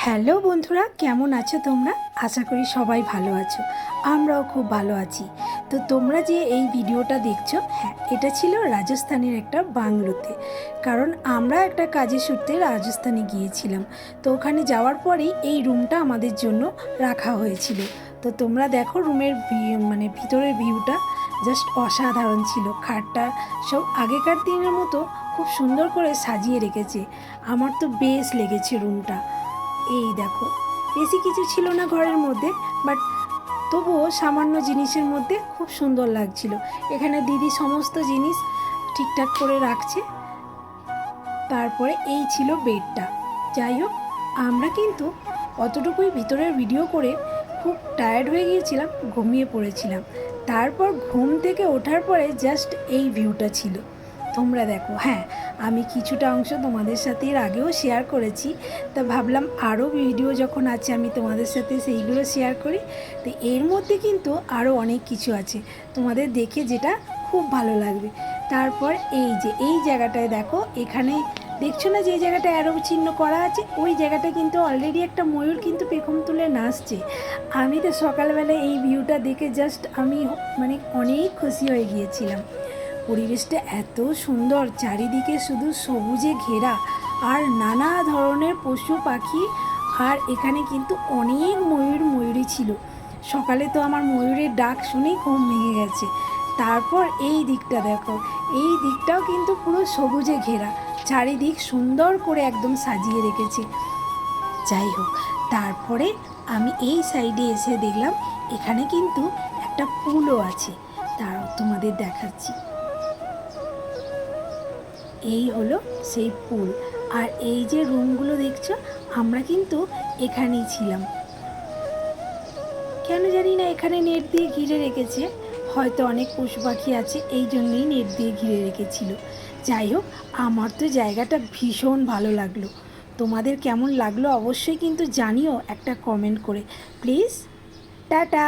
Hello বন্ধুরা, কেমন আছো তোমরা? আশা করি সবাই ভালো আছো। আমরাও খুব ভালো আছি। তো তোমরা যে এই ভিডিওটা দেখছো, হ্যাঁ, এটা ছিল রাজস্থানের একটা বাংলোতে। কারণ আমরা একটা কাজের সূত্রে রাজস্থানে গিয়েছিলাম। তো ওখানে যাওয়ার পরেই এই রুমটা আমাদের জন্য রাখা হয়েছিল। তো তোমরা দেখো রুমের ভিতরের ভিউটা জাস্ট অসাধারণ ছিল। খাটটা সব আগেকার দিনের মতো খুব সুন্দর করে সাজিয়ে রেখেছে। আমার তো বেশ লেগেছে রুমটা। এই দেখো, বেশি কিছু ছিল না ঘরের মধ্যে, বাট তবুও সামান্য জিনিসের মধ্যে খুব সুন্দর লাগছিল। এখানে দিদি সমস্ত জিনিস ঠিকঠাক করে রাখছে। তারপরে এই ছিল বেডটা। যাই হোক, আমরা কিন্তু অতটুকুই ভিতরের ভিডিও করে খুব টায়ার্ড হয়ে গিয়েছিলাম, ঘুমিয়ে পড়েছিলাম। তারপর ঘুম থেকে ওঠার পরে জাস্ট এই ভিউটা ছিল। তোমরা দেখো, হ্যাঁ, আমি কিছুটা অংশ তোমাদের সাথে এর আগেও শেয়ার করেছি। তা ভাবলাম আরও ভিডিও যখন আছে আমি তোমাদের সাথে সেইগুলো শেয়ার করি। তো এর মধ্যে কিন্তু আরও অনেক কিছু আছে, তোমাদের দেখে যেটা খুব ভালো লাগবে। তারপর এই যে এই জায়গাটায় দেখো, এখানে দেখছো না যে জায়গাটা অ্যারো চিহ্ন করা আছে, ওই জায়গাটা কিন্তু অলরেডি একটা ময়ূর কিন্তু পেখম তুলে নাচছে। আমি তো সকালবেলা এই ভিউটা দেখে জাস্ট আমি অনেক খুশি হয়ে গিয়েছিলাম। পরিবেশটা এত সুন্দর, চারিদিকে শুধু সবুজে ঘেরা আর নানা ধরনের পশু পাখি। আর এখানে কিন্তু অনেক ময়ূরী ছিল। সকালে তো আমার ময়ূরের ডাক শুনেই ঘুম ভেঙে গেছে। তারপর এই দিকটা দেখো, এই দিকটাও কিন্তু পুরো সবুজে ঘেরা, চারিদিক সুন্দর করে একদম সাজিয়ে রেখেছে। যাই হোক, তারপরে আমি এই সাইডে এসে দেখলাম এখানে কিন্তু একটা পুলও আছে। তারাও তোমাদের দেখাচ্ছি। এই হলো সেই পুল। আর এই যে রুমগুলো দেখছো, আমরা কিন্তু এখানেই ছিলাম। কেন জানি না এখানে নেট দিয়ে ঘিরে রেখেছে, হয়তো অনেক পশু পাখি আছে এই জন্যই নেট দিয়ে ঘিরে রেখেছিল। যাই হোক, আমার তো জায়গাটা ভীষণ ভালো লাগলো। তোমাদের কেমন লাগলো অবশ্যই কিন্তু জানিও একটা কমেন্ট করে, প্লিজ। টাটা।